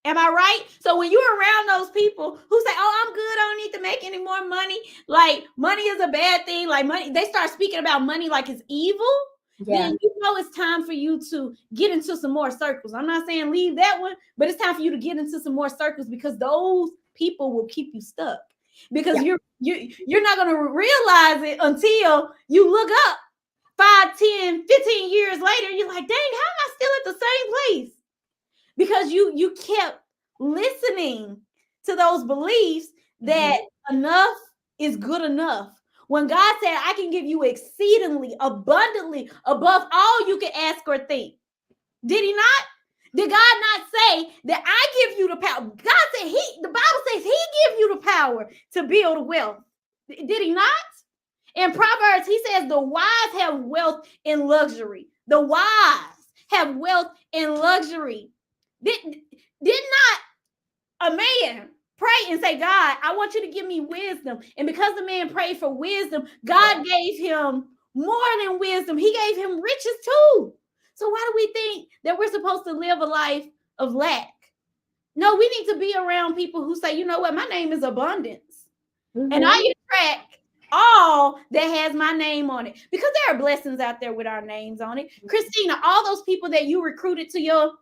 Am I right? So when you're around those people who say, oh, I'm good, I don't need to make any more money, like money is a bad thing, like money, they start speaking about money like it's evil. Yeah. then you know it's time for you to get into some more circles. I'm not saying leave that one, but it's time for you to get into some more circles, because those people will keep you stuck. Because Yeah. you're not going to realize it until you look up 5, 10, 15 years later. You're like, dang, how am I still at the same place? Because you kept listening to those beliefs that enough is good enough. When God said, I can give you exceedingly abundantly above all you can ask or think. Did he not? Did God not say that I give you the power? God said the Bible says he give you the power to build wealth. Did he not? In Proverbs, he says the wise have wealth in luxury. The wise have wealth in luxury. Did not a man pray and say, God, I want you to give me wisdom? And because the man prayed for wisdom, God gave him more than wisdom. He gave him riches too. So why do we think that we're supposed to live a life of lack? No, we need to be around people who say, you know what, my name is abundance. And I attract all that has my name on it, because there are blessings out there with our names on it. Christina, all those people that you recruited to your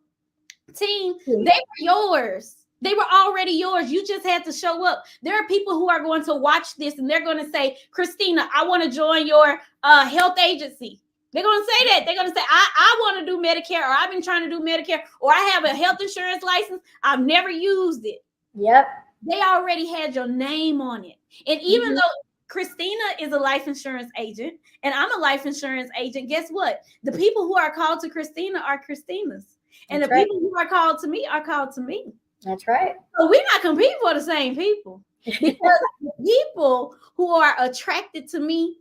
team, they were yours. They were already yours. You just had to show up. There are people who are going to watch this and they're going to say, Christina, I want to join your health agency. They're going to say that. They're going to say, I want to do Medicare, or I've been trying to do Medicare, or I have a health insurance license. I've never used it. Yep. They already had your name on it. And even though Christina is a life insurance agent and I'm a life insurance agent, guess what? The people who are called to Christina are Christina's. And That's the people who are called to me are called to me. That's right. So we're not competing for the same people. Because the people who are attracted to me,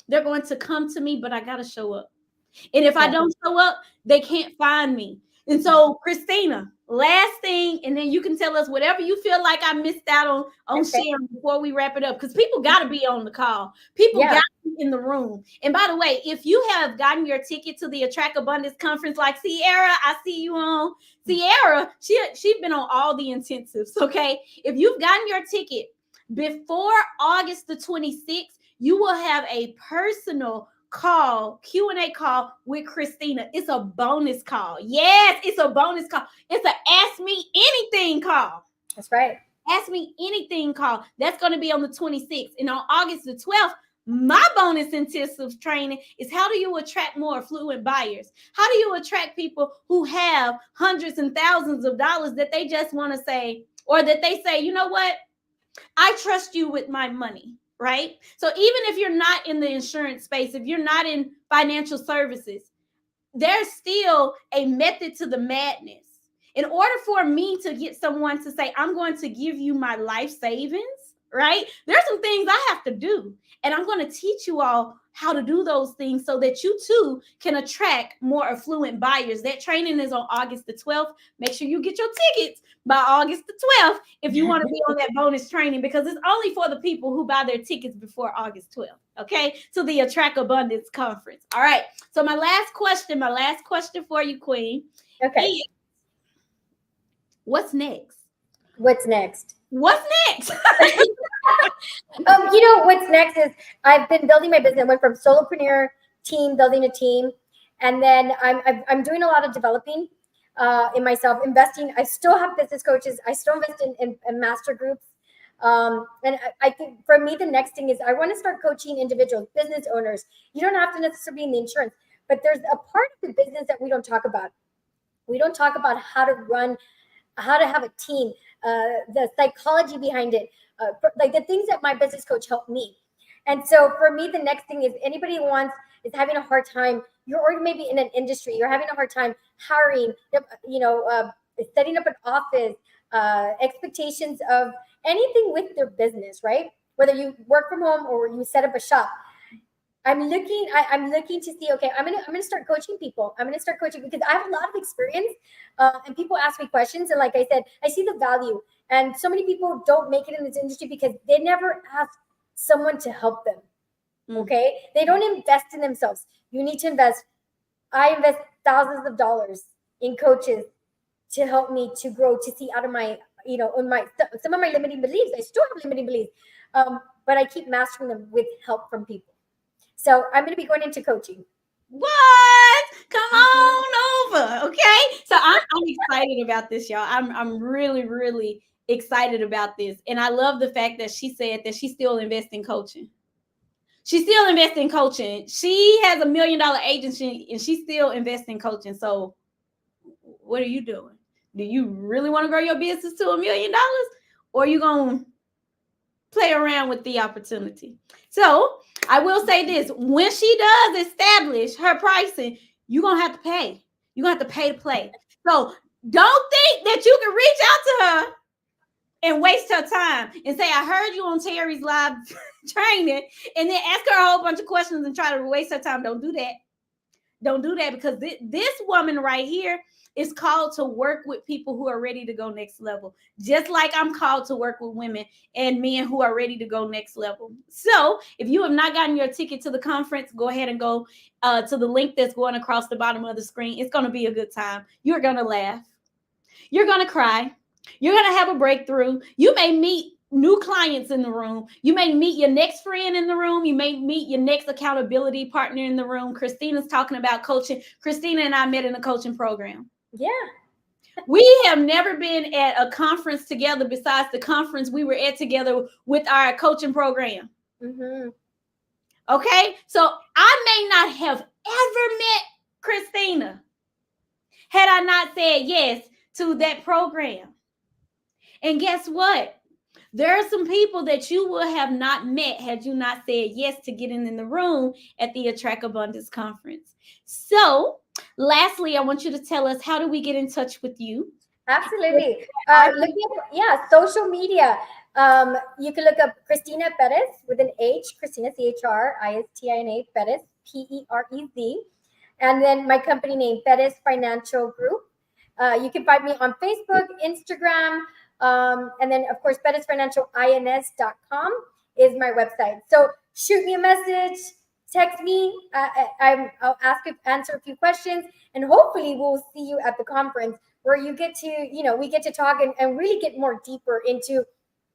they're going to come to me, but I got to show up. And if I don't show up, they can't find me. And so, Christina, last thing, and then you can tell us whatever you feel like I missed out on sharing before we wrap it up, because people got to be on the call. People got to be in the room. And by the way, if you have gotten your ticket to the Attract Abundance Conference, like Sierra, I see you on. Sierra, she's been on all the intensives, okay? If you've gotten your ticket before August the 26th, you will have a personal Q&A call with Christina. It's a bonus call. Yes, it's a bonus call. It's an Ask Me Anything call. That's right. Ask Me Anything call. That's going to be on the 26th. And on August the 12th, my bonus intensive training is how do you attract more affluent buyers? How do you attract people who have hundreds and thousands of dollars that they just want to say, or that they say, you know what? I trust you with my money. Right? So even if you're not in the insurance space, if you're not in financial services, there's still a method to the madness. In order for me to get someone to say, I'm going to give you my life savings, right? There's some things I have to do. And I'm going to teach you all how to do those things so that you too can attract more affluent buyers. That training is on August the 12th. Make sure you get your tickets by August the 12th if you want to be on that bonus training, because it's only for the people who buy their tickets before August 12th. Okay, to the Attract Abundance Conference. All right. So my last question for you, Queen. Okay. Is, what's next? What's next? What's next? What's next is I've been building my business. I went from solopreneur team, building a team, and then I'm doing a lot of developing in myself, investing. I still have business coaches. I still invest in master groups. And I think for me, the next thing is I want to start coaching individuals, business owners. You don't have to necessarily be in the insurance, but there's a part of the business that we don't talk about. We don't talk about how to run, how to have a team, the psychology behind it, like the things that my business coach helped me. And so for me, the next thing is anybody who is having a hard time, you're maybe in an industry, you're having a hard time hiring, setting up an office, expectations of anything with their business, right? Whether you work from home or you set up a shop. I'm looking to see, okay, I'm gonna start coaching people. I'm gonna start coaching because I have a lot of experience, and people ask me questions. And like I said, I see the value. And so many people don't make it in this industry because they never ask someone to help them. Okay, they don't invest in themselves. You need to invest. I invest thousands of dollars in coaches to help me to grow, to see out of my, some of my limiting beliefs. I still have limiting beliefs, but I keep mastering them with help from people. So I'm going to be going into coaching. What? Come Mhm. on over. Okay. So I'm excited about this, y'all. I'm really, really excited about this. And I love the fact that she said that she still invests in coaching. She still invests in coaching. She has $1 million agency and she still invests in coaching. So what are you doing? Do you really want to grow your business to $1 million? Or are you gonna play around with the opportunity? So I will say this: when she does establish her pricing, you're gonna have to pay. You're gonna have to pay to play. So don't think that you can reach out to her and waste her time and say, I heard you on Terry's live training, and then ask her a whole bunch of questions and try to waste her time. Don't do that. Don't do that, because this woman right here is called to work with people who are ready to go next level. Just like I'm called to work with women and men who are ready to go next level. So if you have not gotten your ticket to the conference, go ahead and go to the link that's going across the bottom of the screen. It's going to be a good time. You're going to laugh. You're going to cry. You're going to have a breakthrough. You may meet new clients in the room. You may meet your next friend in the room. You may meet your next accountability partner in the room. Christina's talking about coaching. Christina and I met in a coaching program. Yeah. We have never been at a conference together besides the conference we were at together with our coaching program. Mm-hmm. Okay? So I may not have ever met Christina had I not said yes to that program. And guess what? There are some people that you will have not met had you not said yes to getting in the room at the Attract Abundance Conference. So, lastly, I want you to tell us, how do we get in touch with you? Absolutely. Social media. You can look up Christina Perez with an H, Christina, Christina Perez, Perez. And then my company name, Perez Financial Group. You can find me on Facebook, Instagram, and then, of course, PerezFinancialINS.com is my website. So shoot me a message, text me. I'll answer a few questions, and hopefully we'll see you at the conference where you get to, we get to talk and really get more deeper into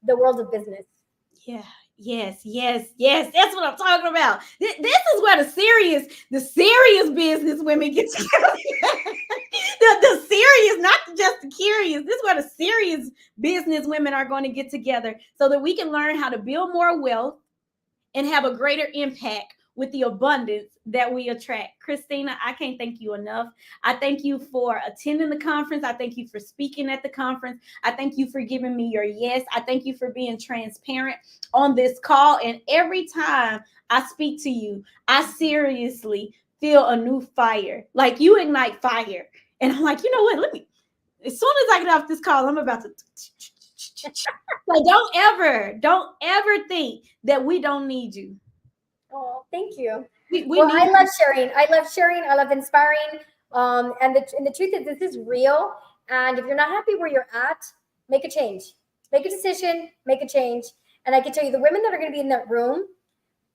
the world of business. Yeah. Yes. That's what I'm talking about. This is where the serious business women get together. the serious, not just the curious. This is where the serious business women are going to get together so that we can learn how to build more wealth and have a greater impact with the abundance that we attract. Christina, I can't thank you enough. I thank you for attending the conference. I thank you for speaking at the conference. I thank you for giving me your yes. I thank you for being transparent on this call. And every time I speak to you, I seriously feel a new fire. Like, you ignite fire. And I'm like, you know what? As soon as I get off this call, I'm about to. So don't ever think that we don't need you. Oh, thank you. We Well, need I love sharing. I love sharing. I love inspiring. And the truth is, this is real. And if you're not happy where you're at, make a change. Make a decision. Make a change. And I can tell you, the women that are going to be in that room,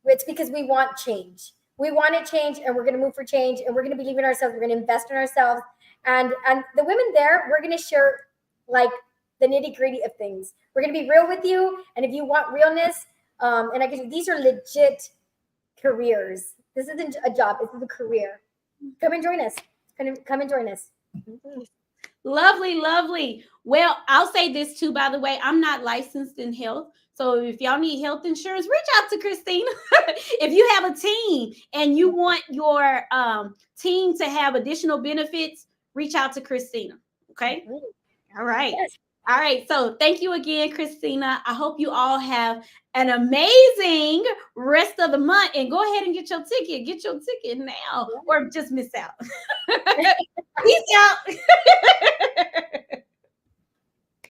it's because we want change. We want to change, and we're going to move for change, and we're going to believe in ourselves. We're going to invest in ourselves. And the women there, we're going to share like the nitty gritty of things. We're going to be real with you. And if you want realness, and I can, these are legit careers. This isn't a job. This is a career. Come and join us. Come and join us. Lovely. Well, I'll say this too, by the way. I'm not licensed in health. So if y'all need health insurance, reach out to Christina. If you have a team and you want your team to have additional benefits, reach out to Christina. Okay? All right. Yes. All right. So thank you again, Christina. I hope you all have an amazing rest of the month, and go ahead and get your ticket. Get your ticket now, or just miss out. Peace out.